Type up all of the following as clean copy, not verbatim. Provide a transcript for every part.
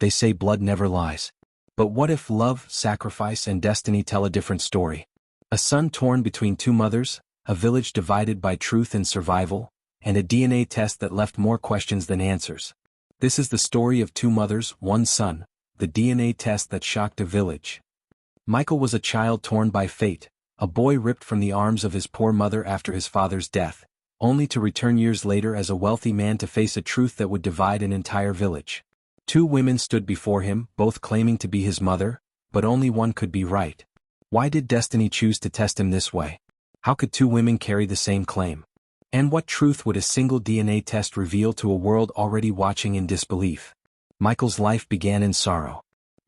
They say blood never lies. But what if love, sacrifice, and destiny tell a different story? A son torn between two mothers, a village divided by truth and survival, and a DNA test that left more questions than answers. This is the story of two mothers, one son, the DNA test that shocked a village. Michael was a child torn by fate, a boy ripped from the arms of his poor mother after his father's death, only to return years later as a wealthy man to face a truth that would divide an entire village. Two women stood before him, both claiming to be his mother, but only one could be right. Why did destiny choose to test him this way? How could two women carry the same claim? And what truth would a single DNA test reveal to a world already watching in disbelief? Michael's life began in sorrow.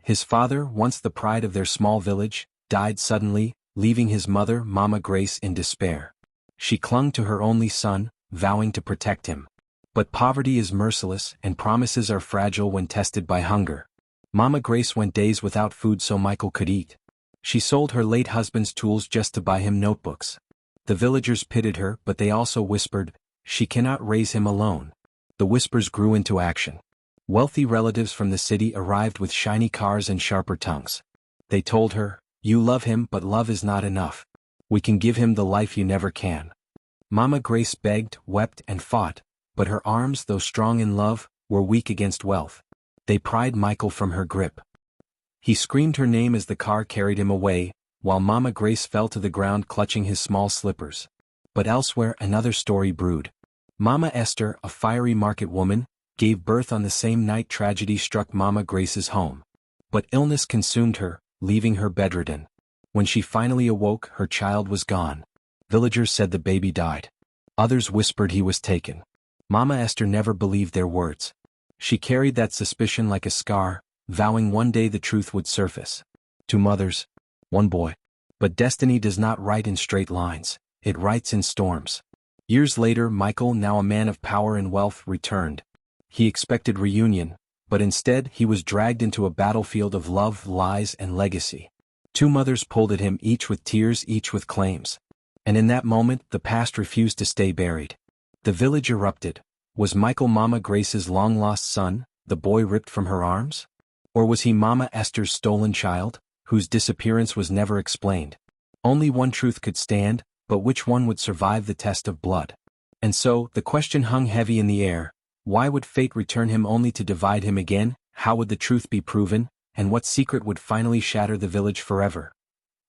His father, once the pride of their small village, died suddenly, leaving his mother, Mama Grace, in despair. She clung to her only son, vowing to protect him. But poverty is merciless, and promises are fragile when tested by hunger. Mama Grace went days without food so Michael could eat. She sold her late husband's tools just to buy him notebooks. The villagers pitied her, but they also whispered, "She cannot raise him alone." The whispers grew into action. Wealthy relatives from the city arrived with shiny cars and sharper tongues. They told her, "You love him, but love is not enough. We can give him the life you never can." Mama Grace begged, wept, and fought, but her arms, though strong in love, were weak against wealth. They pried Michael from her grip. He screamed her name as the car carried him away, while Mama Grace fell to the ground clutching his small slippers. But elsewhere another story brewed. Mama Esther, a fiery market woman, gave birth on the same night tragedy struck Mama Grace's home. But illness consumed her, leaving her bedridden. When she finally awoke, her child was gone. Villagers said the baby died. Others whispered he was taken. Mama Esther never believed their words. She carried that suspicion like a scar, vowing one day the truth would surface. Two mothers, one boy. But destiny does not write in straight lines, it writes in storms. Years later, Michael, now a man of power and wealth, returned. He expected reunion, but instead he was dragged into a battlefield of love, lies, and legacy. Two mothers pulled at him, each with tears, each with claims. And in that moment, the past refused to stay buried. The village erupted. Was Michael Mama Grace's long-lost son, the boy ripped from her arms? Or was he Mama Esther's stolen child, whose disappearance was never explained? Only one truth could stand, but which one would survive the test of blood? And so, the question hung heavy in the air. Why would fate return him only to divide him again? How would the truth be proven? And what secret would finally shatter the village forever?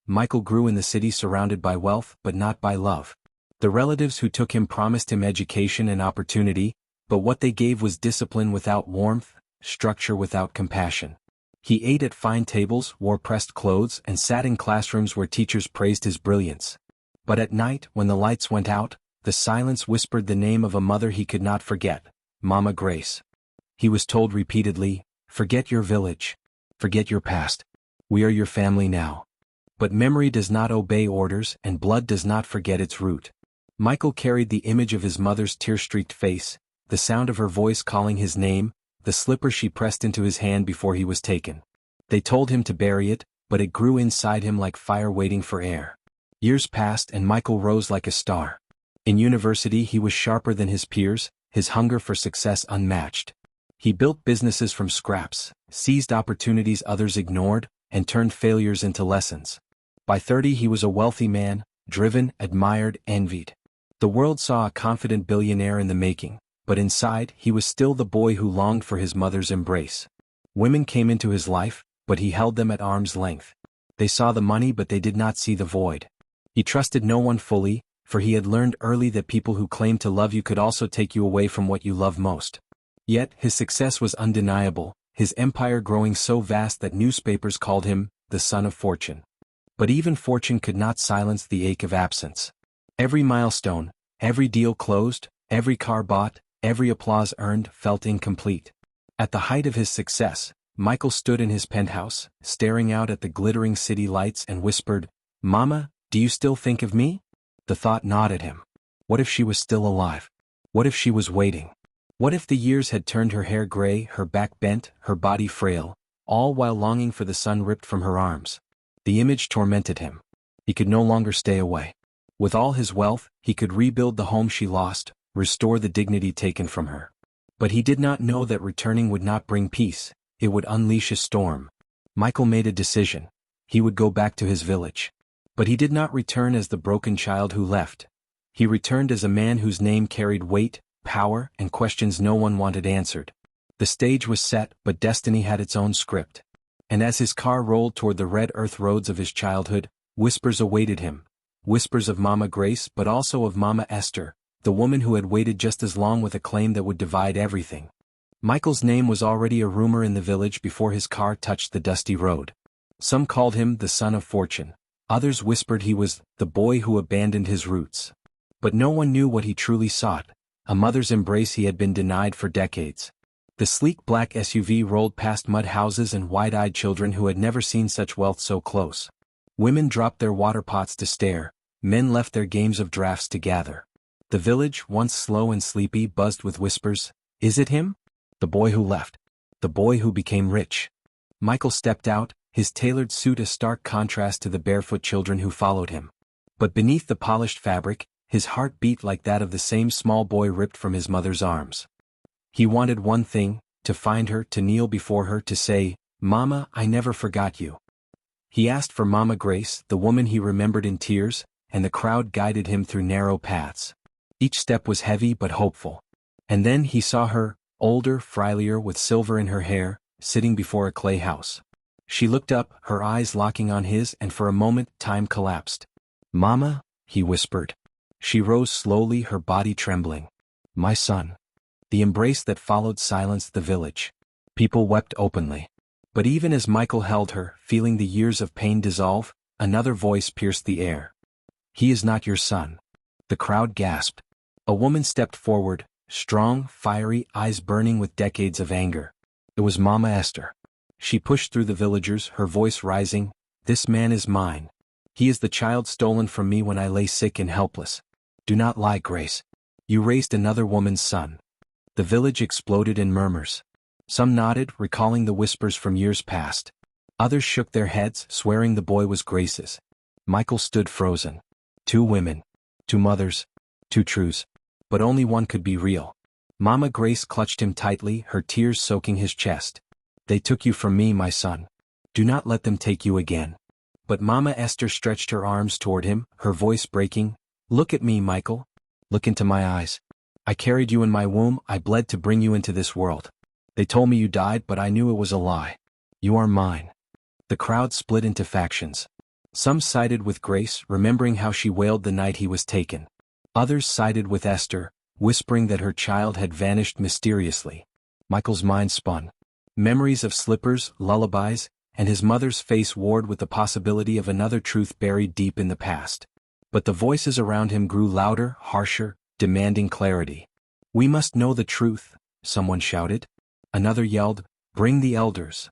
Michael grew in the city surrounded by wealth, but not by love. The relatives who took him promised him education and opportunity, but what they gave was discipline without warmth, structure without compassion. He ate at fine tables, wore pressed clothes, and sat in classrooms where teachers praised his brilliance. But at night, when the lights went out, the silence whispered the name of a mother he could not forget, Mama Grace. He was told repeatedly, "Forget your village. Forget your past. We are your family now." But memory does not obey orders, and blood does not forget its root. Michael carried the image of his mother's tear-streaked face, the sound of her voice calling his name, the slipper she pressed into his hand before he was taken. They told him to bury it, but it grew inside him like fire waiting for air. Years passed and Michael rose like a star. In university he was sharper than his peers, his hunger for success unmatched. He built businesses from scraps, seized opportunities others ignored, and turned failures into lessons. By 30 he was a wealthy man, driven, admired, envied. The world saw a confident billionaire in the making, but inside he was still the boy who longed for his mother's embrace. Women came into his life, but he held them at arm's length. They saw the money but they did not see the void. He trusted no one fully, for he had learned early that people who claimed to love you could also take you away from what you love most. Yet his success was undeniable, his empire growing so vast that newspapers called him the son of fortune. But even fortune could not silence the ache of absence. Every milestone, every deal closed, every car bought, every applause earned felt incomplete. At the height of his success, Michael stood in his penthouse, staring out at the glittering city lights and whispered, "Mama, do you still think of me?" The thought gnawed at him. What if she was still alive? What if she was waiting? What if the years had turned her hair gray, her back bent, her body frail, all while longing for the sun ripped from her arms? The image tormented him. He could no longer stay away. With all his wealth, he could rebuild the home she lost, restore the dignity taken from her. But he did not know that returning would not bring peace, it would unleash a storm. Michael made a decision. He would go back to his village. But he did not return as the broken child who left. He returned as a man whose name carried weight, power, and questions no one wanted answered. The stage was set, but destiny had its own script. And as his car rolled toward the red earth roads of his childhood, whispers awaited him. Whispers of Mama Grace, but also of Mama Esther, the woman who had waited just as long with a claim that would divide everything. Michael's name was already a rumor in the village before his car touched the dusty road. Some called him the son of fortune. Others whispered he was the boy who abandoned his roots. But no one knew what he truly sought, a mother's embrace he had been denied for decades. The sleek black SUV rolled past mud houses and wide-eyed children who had never seen such wealth so close. Women dropped their water pots to stare, men left their games of drafts to gather. The village, once slow and sleepy, buzzed with whispers. Is it him? The boy who left. The boy who became rich. Michael stepped out, his tailored suit a stark contrast to the barefoot children who followed him. But beneath the polished fabric, his heart beat like that of the same small boy ripped from his mother's arms. He wanted one thing, to find her, to kneel before her, to say, "Mama, I never forgot you." He asked for Mama Grace, the woman he remembered in tears, and the crowd guided him through narrow paths. Each step was heavy but hopeful. And then he saw her, older, frielier, with silver in her hair, sitting before a clay house. She looked up, her eyes locking on his, and for a moment time collapsed. "Mama," he whispered. She rose slowly, her body trembling. "My son." The embrace that followed silenced the village. People wept openly. But even as Michael held her, feeling the years of pain dissolve, another voice pierced the air. "He is not your son." The crowd gasped. A woman stepped forward, strong, fiery, eyes burning with decades of anger. It was Mama Esther. She pushed through the villagers, her voice rising. "This man is mine. He is the child stolen from me when I lay sick and helpless. Do not lie, Grace. You raised another woman's son." The village exploded in murmurs. Some nodded, recalling the whispers from years past. Others shook their heads, swearing the boy was Grace's. Michael stood frozen. Two women. Two mothers. Two truths. But only one could be real. Mama Grace clutched him tightly, her tears soaking his chest. "They took you from me, my son. Do not let them take you again." But Mama Esther stretched her arms toward him, her voice breaking. "Look at me, Michael. Look into my eyes. I carried you in my womb, I bled to bring you into this world. They told me you died, but I knew it was a lie. You are mine." The crowd split into factions. Some sided with Grace, remembering how she wailed the night he was taken. Others sided with Esther, whispering that her child had vanished mysteriously. Michael's mind spun. Memories of slippers, lullabies, and his mother's face warred with the possibility of another truth buried deep in the past. But the voices around him grew louder, harsher, demanding clarity. "We must know the truth," someone shouted. Another yelled, "Bring the elders."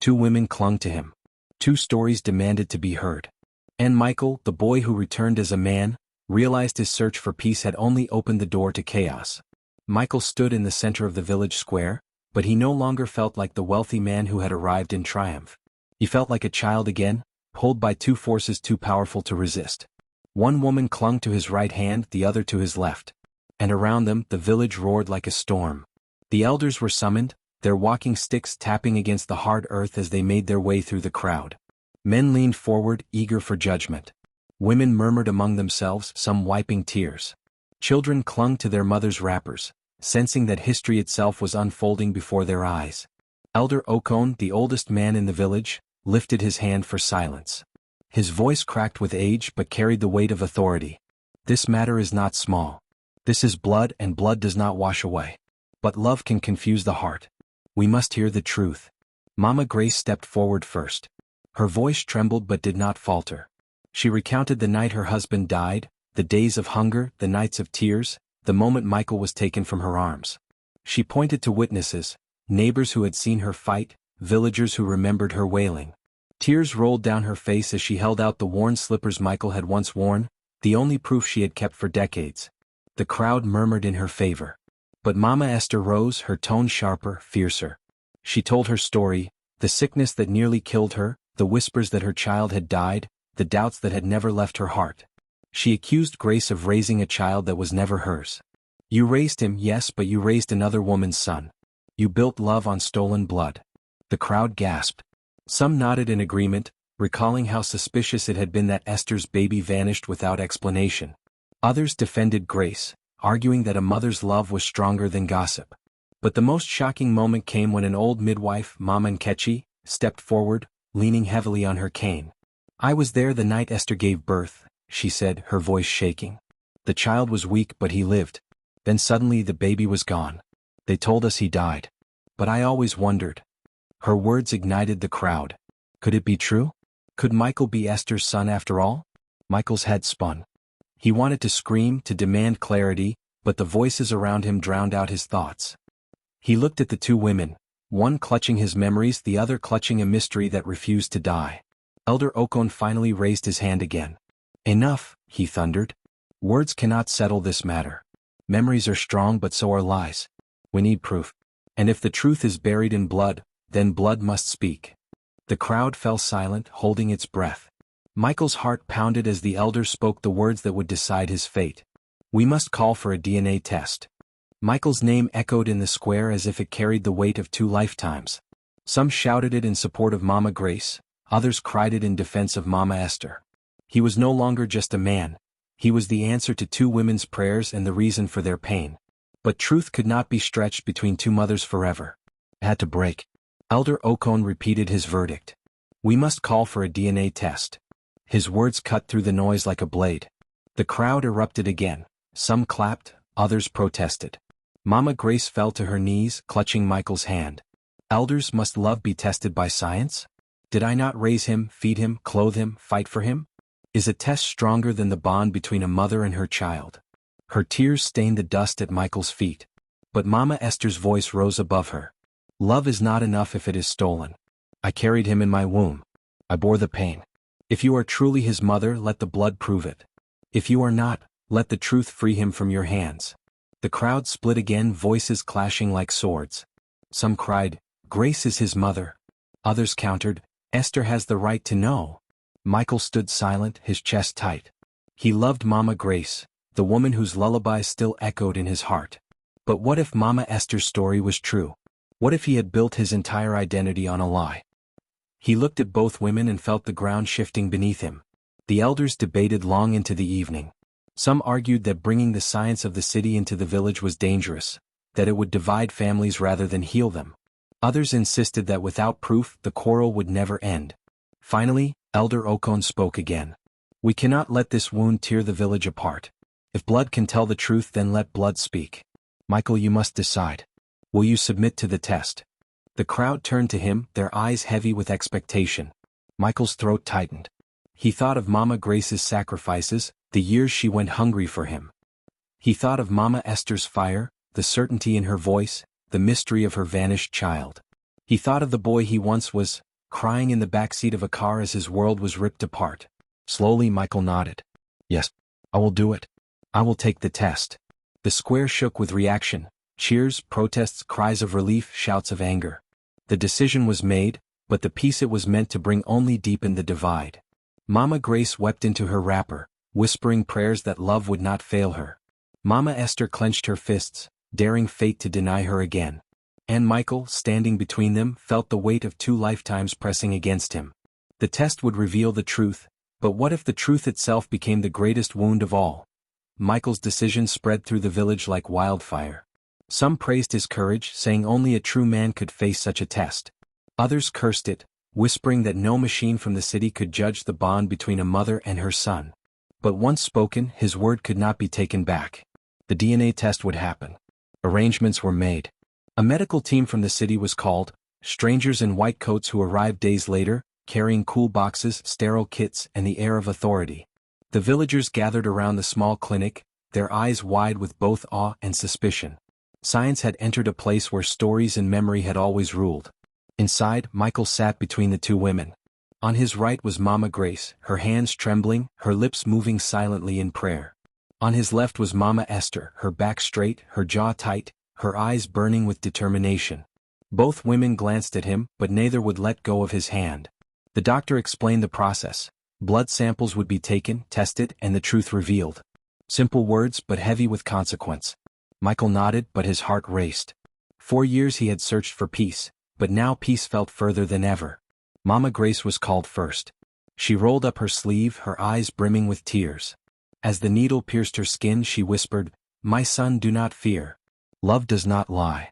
Two women clung to him. Two stories demanded to be heard. And Michael, the boy who returned as a man, realized his search for peace had only opened the door to chaos. Michael stood in the center of the village square, but he no longer felt like the wealthy man who had arrived in triumph. He felt like a child again, pulled by two forces too powerful to resist. One woman clung to his right hand, the other to his left. And around them, the village roared like a storm. The elders were summoned, their walking sticks tapping against the hard earth as they made their way through the crowd. Men leaned forward, eager for judgment. Women murmured among themselves, some wiping tears. Children clung to their mothers' wrappers, sensing that history itself was unfolding before their eyes. Elder Okon, the oldest man in the village, lifted his hand for silence. His voice cracked with age but carried the weight of authority. "This matter is not small. This is blood, and blood does not wash away. But love can confuse the heart. We must hear the truth." Mama Grace stepped forward first. Her voice trembled but did not falter. She recounted the night her husband died, the days of hunger, the nights of tears, the moment Michael was taken from her arms. She pointed to witnesses, neighbors who had seen her fight, villagers who remembered her wailing. Tears rolled down her face as she held out the worn slippers Michael had once worn, the only proof she had kept for decades. The crowd murmured in her favor. But Mama Esther rose, her tone sharper, fiercer. She told her story, the sickness that nearly killed her, the whispers that her child had died, the doubts that had never left her heart. She accused Grace of raising a child that was never hers. "You raised him, yes, but you raised another woman's son. You built love on stolen blood. The crowd gasped. Some nodded in agreement, recalling how suspicious it had been that Esther's baby vanished without explanation. Others defended Grace, arguing that a mother's love was stronger than gossip. But the most shocking moment came when an old midwife, Mama Nkechi, stepped forward, leaning heavily on her cane. "I was there the night Esther gave birth," she said, her voice shaking. "The child was weak but he lived. Then suddenly the baby was gone. They told us he died. But I always wondered." Her words ignited the crowd. Could it be true? Could Michael be Esther's son after all? Michael's head spun. He wanted to scream, to demand clarity, but the voices around him drowned out his thoughts. He looked at the two women, one clutching his memories, the other clutching a mystery that refused to die. Elder Okon finally raised his hand again. "Enough," he thundered. "Words cannot settle this matter. Memories are strong but so are lies. We need proof. And if the truth is buried in blood, then blood must speak." The crowd fell silent, holding its breath. Michael's heart pounded as the elder spoke the words that would decide his fate. "We must call for a DNA test." Michael's name echoed in the square as if it carried the weight of 2 lifetimes. Some shouted it in support of Mama Grace, others cried it in defense of Mama Esther. He was no longer just a man. He was the answer to 2 women's prayers and the reason for their pain. But truth could not be stretched between 2 mothers forever. It had to break. Elder Okon repeated his verdict. "We must call for a DNA test." His words cut through the noise like a blade. The crowd erupted again. Some clapped, others protested. Mama Grace fell to her knees, clutching Michael's hand. "Elders, must love be tested by science? Did I not raise him, feed him, clothe him, fight for him? Is a test stronger than the bond between a mother and her child?" Her tears stained the dust at Michael's feet. But Mama Esther's voice rose above her. "Love is not enough if it is stolen. I carried him in my womb. I bore the pain. If you are truly his mother, let the blood prove it. If you are not, let the truth free him from your hands." The crowd split again, voices clashing like swords. Some cried, "Grace is his mother." Others countered, "Esther has the right to know." Michael stood silent, his chest tight. He loved Mama Grace, the woman whose lullabies still echoed in his heart. But what if Mama Esther's story was true? What if he had built his entire identity on a lie? He looked at both women and felt the ground shifting beneath him. The elders debated long into the evening. Some argued that bringing the science of the city into the village was dangerous, that it would divide families rather than heal them. Others insisted that without proof, the quarrel would never end. Finally, Elder Okon spoke again. "We cannot let this wound tear the village apart. If blood can tell the truth, then let blood speak. Michael, you must decide. Will you submit to the test?" The crowd turned to him, their eyes heavy with expectation. Michael's throat tightened. He thought of Mama Grace's sacrifices, the years she went hungry for him. He thought of Mama Esther's fire, the certainty in her voice, the mystery of her vanished child. He thought of the boy he once was, crying in the backseat of a car as his world was ripped apart. Slowly Michael nodded. "Yes, I will do it. I will take the test." The square shook with reaction. Cheers, protests, cries of relief, shouts of anger. The decision was made, but the peace it was meant to bring only deepened the divide. Mama Grace wept into her wrapper, whispering prayers that love would not fail her. Mama Esther clenched her fists, daring fate to deny her again. And Michael, standing between them, felt the weight of 2 lifetimes pressing against him. The test would reveal the truth, but what if the truth itself became the greatest wound of all? Michael's decision spread through the village like wildfire. Some praised his courage, saying only a true man could face such a test. Others cursed it, whispering that no machine from the city could judge the bond between a mother and her son. But once spoken, his word could not be taken back. The DNA test would happen. Arrangements were made. A medical team from the city was called, strangers in white coats who arrived days later, carrying cool boxes, sterile kits, and the air of authority. The villagers gathered around the small clinic, their eyes wide with both awe and suspicion. Science had entered a place where stories and memory had always ruled. Inside, Michael sat between the 2 women. On his right was Mama Grace, her hands trembling, her lips moving silently in prayer. On his left was Mama Esther, her back straight, her jaw tight, her eyes burning with determination. Both women glanced at him, but neither would let go of his hand. The doctor explained the process. Blood samples would be taken, tested, and the truth revealed. Simple words, but heavy with consequence. Michael nodded, but his heart raced. 4 years he had searched for peace, But now peace felt further than ever. Mama Grace was called first. She rolled up her sleeve, her eyes brimming with tears. As the needle pierced her skin, she whispered, "My son, do not fear. Love does not lie."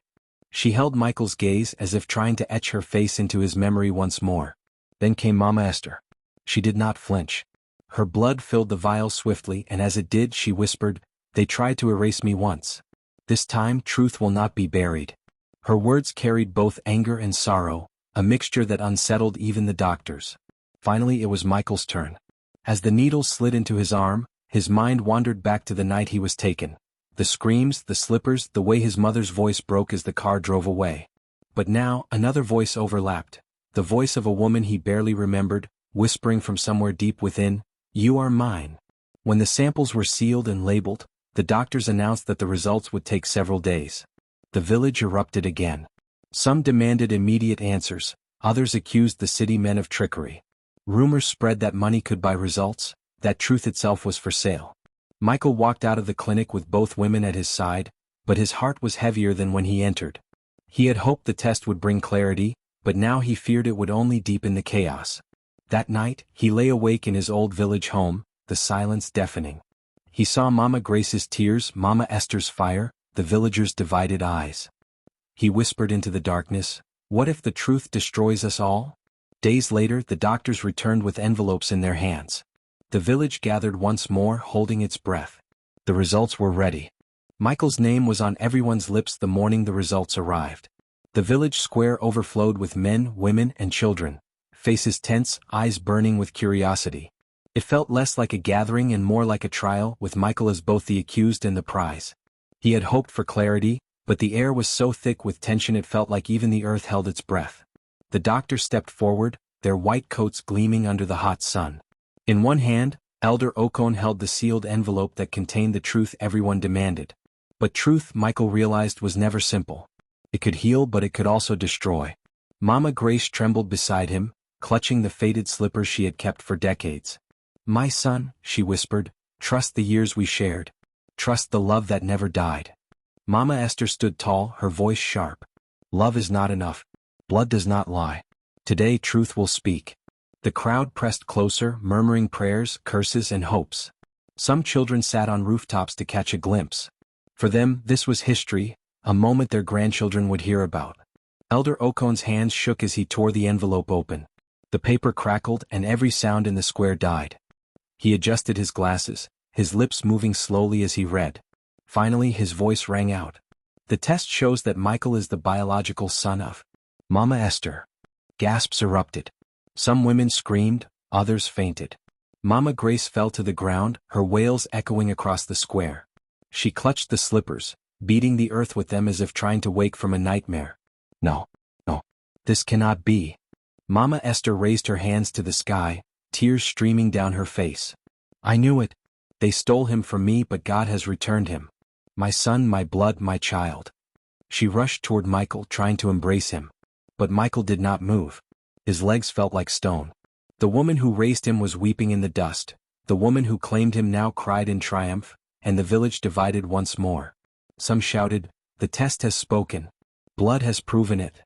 She held Michael's gaze as if trying to etch her face into his memory once more. Then came Mama Esther. She did not flinch. Her blood filled the vial swiftly, and as it did, she whispered, "They tried to erase me once. This time, truth will not be buried." Her words carried both anger and sorrow, a mixture that unsettled even the doctors. Finally, it was Michael's turn. As the needle slid into his arm, his mind wandered back to the night he was taken. The screams, the slippers, the way his mother's voice broke as the car drove away. But now, another voice overlapped. The voice of a woman he barely remembered, whispering from somewhere deep within, "You are mine." When the samples were sealed and labeled, the doctors announced that the results would take several days. The village erupted again. Some demanded immediate answers, others accused the city men of trickery. Rumors spread that money could buy results, that truth itself was for sale. Michael walked out of the clinic with both women at his side, but his heart was heavier than when he entered. He had hoped the test would bring clarity, but now he feared it would only deepen the chaos. That night, he lay awake in his old village home, the silence deafening. He saw Mama Grace's tears, Mama Esther's fire, the villagers' divided eyes. He whispered into the darkness, "What if the truth destroys us all?" Days later, the doctors returned with envelopes in their hands. The village gathered once more, holding its breath. The results were ready. Michael's name was on everyone's lips the morning the results arrived. The village square overflowed with men, women, and children, faces tense, eyes burning with curiosity. It felt less like a gathering and more like a trial, with Michael as both the accused and the prize. He had hoped for clarity, but the air was so thick with tension it felt like even the earth held its breath. The doctors stepped forward, their white coats gleaming under the hot sun. In one hand, Elder Okon held the sealed envelope that contained the truth everyone demanded. But truth, Michael realized, was never simple. It could heal, but it could also destroy. Mama Grace trembled beside him, clutching the faded slippers she had kept for decades. "My son," she whispered, "trust the years we shared. Trust the love that never died." Mama Esther stood tall, her voice sharp. "Love is not enough. Blood does not lie. Today truth will speak." The crowd pressed closer, murmuring prayers, curses, and hopes. Some children sat on rooftops to catch a glimpse. For them, this was history, a moment their grandchildren would hear about. Elder Okon's hands shook as he tore the envelope open. The paper crackled, and every sound in the square died. He adjusted his glasses, his lips moving slowly as he read. Finally, his voice rang out. "The test shows that Michael is the biological son of Mama Esther." Gasps erupted. Some women screamed, others fainted. Mama Grace fell to the ground, her wails echoing across the square. She clutched the slippers, beating the earth with them as if trying to wake from a nightmare. "No, no, this cannot be." Mama Esther raised her hands to the sky, tears streaming down her face. "I knew it. They stole him from me, but God has returned him. My son, my blood, my child." She rushed toward Michael, trying to embrace him. But Michael did not move. His legs felt like stone. The woman who raised him was weeping in the dust. The woman who claimed him now cried in triumph, and the village divided once more. Some shouted, "The test has spoken. Blood has proven it."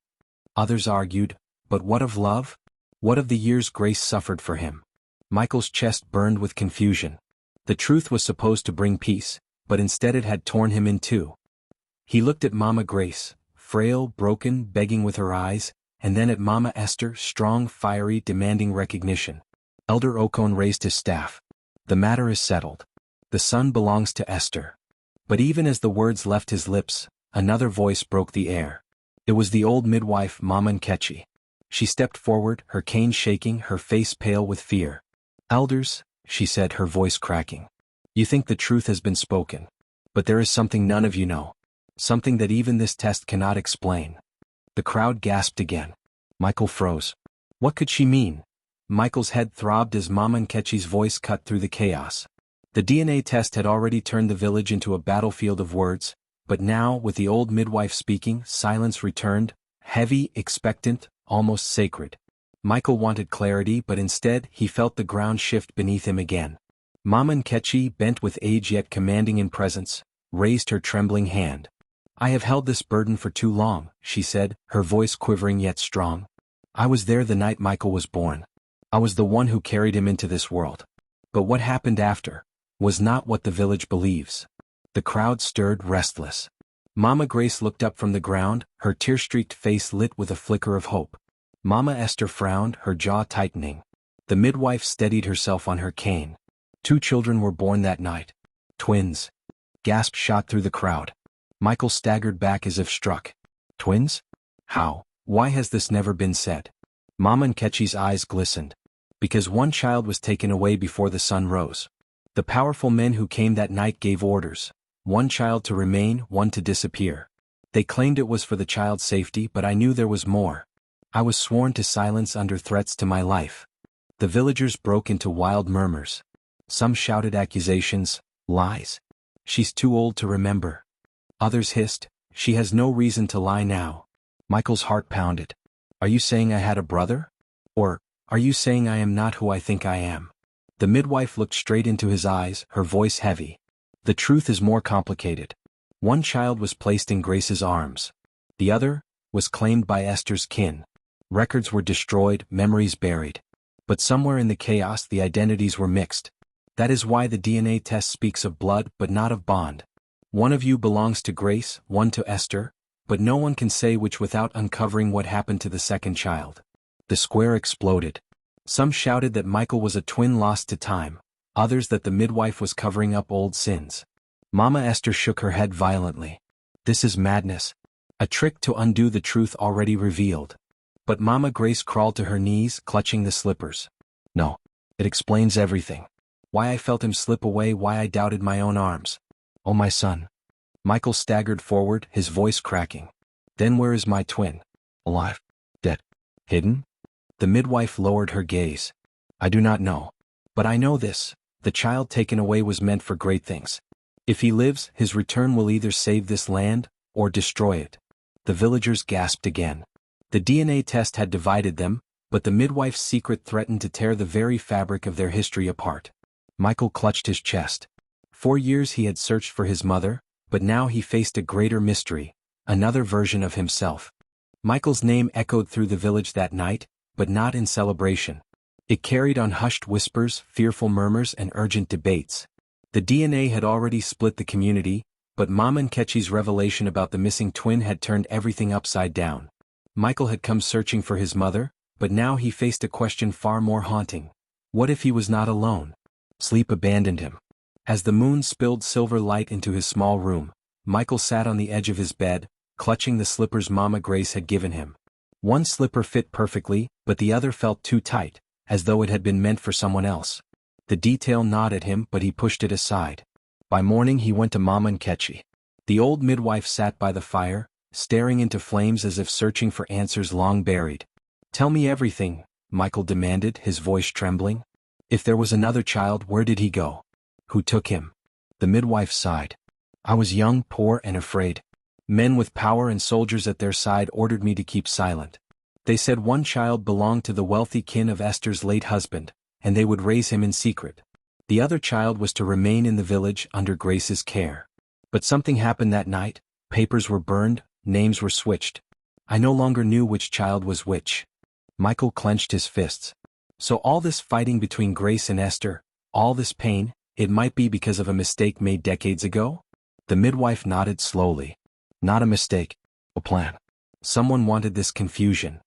Others argued, "But what of love? What of the years Grace suffered for him?" Michael's chest burned with confusion. The truth was supposed to bring peace, but instead it had torn him in two. He looked at Mama Grace, frail, broken, begging with her eyes, and then at Mama Esther, strong, fiery, demanding recognition. Elder Okon raised his staff. "The matter is settled. The son belongs to Esther." But even as the words left his lips, another voice broke the air. It was the old midwife, Mama Nkechi. She stepped forward, her cane shaking, her face pale with fear. "Elders," she said, her voice cracking, "you think the truth has been spoken. But there is something none of you know. Something that even this test cannot explain." The crowd gasped again. Michael froze. What could she mean? Michael's head throbbed as Mama Nkechi's voice cut through the chaos. The DNA test had already turned the village into a battlefield of words, but now, with the old midwife speaking, silence returned, heavy, expectant, almost sacred. Michael wanted clarity, but instead, he felt the ground shift beneath him again. Mama Nkechi, bent with age yet commanding in presence, raised her trembling hand. I have held this burden for too long, she said, her voice quivering yet strong. I was there the night Michael was born. I was the one who carried him into this world. But what happened after was not what the village believes. The crowd stirred, restless. Mama Grace looked up from the ground, her tear-streaked face lit with a flicker of hope. Mama Esther frowned, her jaw tightening. The midwife steadied herself on her cane. 2 children were born that night. Twins. Gasps shot through the crowd. Michael staggered back as if struck. Twins? How? Why has this never been said? Mama Nkechi's eyes glistened. Because one child was taken away before the sun rose. The powerful men who came that night gave orders. 1 child to remain, 1 to disappear. They claimed it was for the child's safety, but I knew there was more. I was sworn to silence under threats to my life. The villagers broke into wild murmurs. Some shouted accusations, lies. She's too old to remember. Others hissed, she has no reason to lie now. Michael's heart pounded. Are you saying I had a brother? Or, are you saying I am not who I think I am? The midwife looked straight into his eyes, her voice heavy. The truth is more complicated. 1 child was placed in Grace's arms. The other was claimed by Esther's kin. Records were destroyed, memories buried. But somewhere in the chaos the identities were mixed. That is why the DNA test speaks of blood but not of bond. 1 of you belongs to Grace, 1 to Esther, but no one can say which without uncovering what happened to the second child. The square exploded. Some shouted that Michael was a twin lost to time, others that the midwife was covering up old sins. Mama Esther shook her head violently. This is madness. A trick to undo the truth already revealed. But Mama Grace crawled to her knees, clutching the slippers. No. It explains everything. Why I felt him slip away, why I doubted my own arms. Oh, my son. Michael staggered forward, his voice cracking. Then where is my twin? Alive? Dead? Hidden? The midwife lowered her gaze. I do not know. But I know this. The child taken away was meant for great things. If he lives, his return will either save this land, or destroy it. The villagers gasped again. The DNA test had divided them, but the midwife's secret threatened to tear the very fabric of their history apart. Michael clutched his chest. 4 years he had searched for his mother, but now he faced a greater mystery, another version of himself. Michael's name echoed through the village that night, but not in celebration. It carried on hushed whispers, fearful murmurs, and urgent debates. The DNA had already split the community, but Mama Nkechi's revelation about the missing twin had turned everything upside down. Michael had come searching for his mother, but now he faced a question far more haunting. What if he was not alone? Sleep abandoned him. As the moon spilled silver light into his small room, Michael sat on the edge of his bed, clutching the slippers Mama Grace had given him. 1 slipper fit perfectly, but the other felt too tight, as though it had been meant for someone else. The detail gnawed at him, but he pushed it aside. By morning he went to Mama Nkechi. The old midwife sat by the fire, staring into flames as if searching for answers long buried. Tell me everything, Michael demanded, his voice trembling. If there was another child, where did he go? Who took him? The midwife sighed. I was young, poor, and afraid. Men with power and soldiers at their side ordered me to keep silent. They said 1 child belonged to the wealthy kin of Esther's late husband, and they would raise him in secret. The other child was to remain in the village under Grace's care. But something happened that night. Papers were burned, names were switched. I no longer knew which child was which. Michael clenched his fists. So all this fighting between Grace and Esther, all this pain, it might be because of a mistake made decades ago? The midwife nodded slowly. Not a mistake. A plan. Someone wanted this confusion.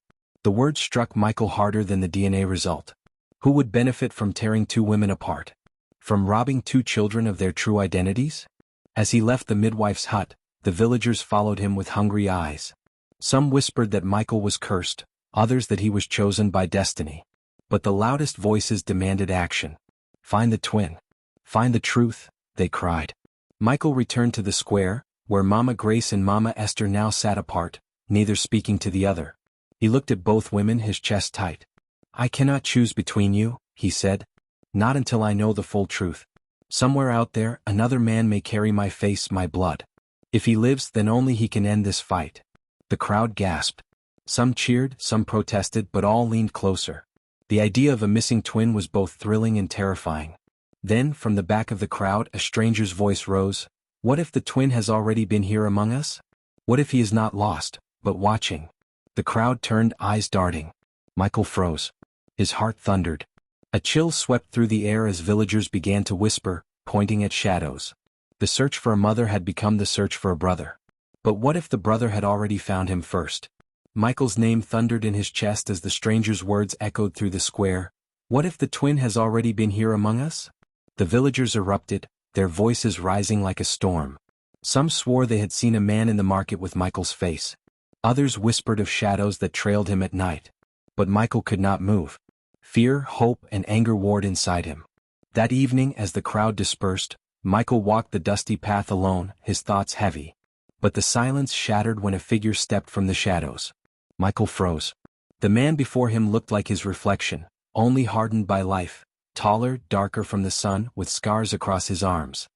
The word struck Michael harder than the DNA result. Who would benefit from tearing 2 women apart? From robbing 2 children of their true identities? As he left the midwife's hut, the villagers followed him with hungry eyes. Some whispered that Michael was cursed, others that he was chosen by destiny. But the loudest voices demanded action. Find the twin. Find the truth, they cried. Michael returned to the square, where Mama Grace and Mama Esther now sat apart, neither speaking to the other. He looked at both women, his chest tight. I cannot choose between you, he said. Not until I know the full truth. Somewhere out there, another man may carry my face, my blood. If he lives, then only he can end this fight. The crowd gasped. Some cheered, some protested, but all leaned closer. The idea of a missing twin was both thrilling and terrifying. Then, from the back of the crowd, a stranger's voice rose. What if the twin has already been here among us? What if he is not lost, but watching? The crowd turned, eyes darting. Michael froze. His heart thundered. A chill swept through the air as villagers began to whisper, pointing at shadows. The search for a mother had become the search for a brother. But what if the brother had already found him first? Michael's name thundered in his chest as the stranger's words echoed through the square. What if the twin has already been here among us? The villagers erupted, their voices rising like a storm. Some swore they had seen a man in the market with Michael's face. Others whispered of shadows that trailed him at night. But Michael could not move. Fear, hope, and anger warred inside him. That evening, as the crowd dispersed, Michael walked the dusty path alone, his thoughts heavy. But the silence shattered when a figure stepped from the shadows. Michael froze. The man before him looked like his reflection, only hardened by life, taller, darker from the sun, with scars across his arms.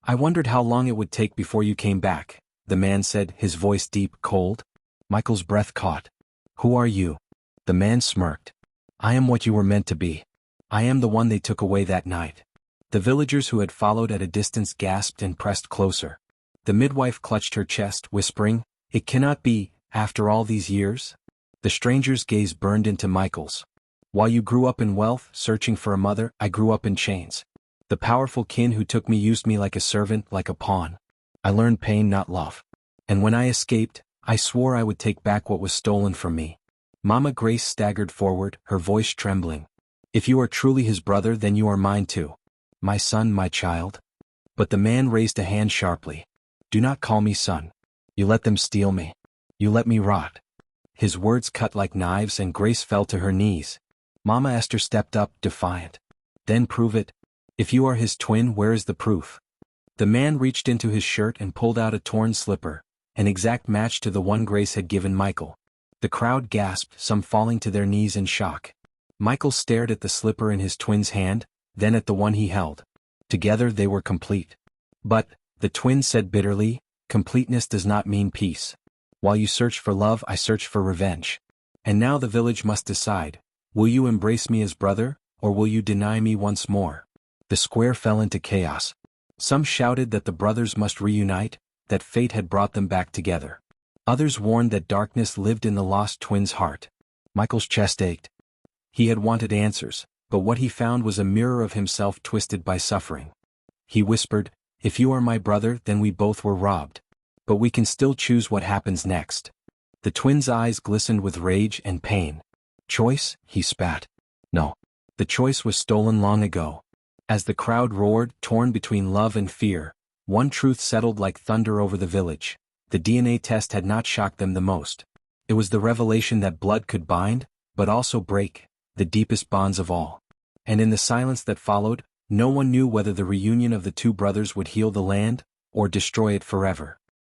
"I wondered how long it would take before you came back," the man said, his voice deep, cold. Michael's breath caught. "Who are you?" The man smirked. "I am what you were meant to be. I am the one they took away that night." The villagers who had followed at a distance gasped and pressed closer. The midwife clutched her chest, whispering, "It cannot be, after all these years?" The stranger's gaze burned into Michael's. "While you grew up in wealth, searching for a mother, I grew up in chains. The powerful kin who took me used me like a servant, like a pawn. I learned pain, not love. And when I escaped, I swore I would take back what was stolen from me." Mama Grace staggered forward, her voice trembling. "If you are truly his brother, then you are mine too. My son, my child." But the man raised a hand sharply. "Do not call me son. You let them steal me. You let me rot." His words cut like knives and Grace fell to her knees. Mama Esther stepped up, defiant. "Then prove it. If you are his twin, where is the proof?" The man reached into his shirt and pulled out a torn slipper, an exact match to the one Grace had given Michael. The crowd gasped, some falling to their knees in shock. Michael stared at the slipper in his twin's hand, then at the one he held. Together they were complete. "But," the twin said bitterly, "completeness does not mean peace. While you search for love, I search for revenge. And now the village must decide, will you embrace me as brother, or will you deny me once more?" The square fell into chaos. Some shouted that the brothers must reunite, that fate had brought them back together. Others warned that darkness lived in the lost twin's heart. Michael's chest ached. He had wanted answers, but what he found was a mirror of himself twisted by suffering. He whispered, "If you are my brother, then we both were robbed. But we can still choose what happens next." The twin's eyes glistened with rage and pain. "Choice?" he spat. "No. The choice was stolen long ago." As the crowd roared, torn between love and fear, one truth settled like thunder over the village. The DNA test had not shocked them the most. It was the revelation that blood could bind, but also break, the deepest bonds of all. And in the silence that followed, no one knew whether the reunion of the two brothers would heal the land, or destroy it forever.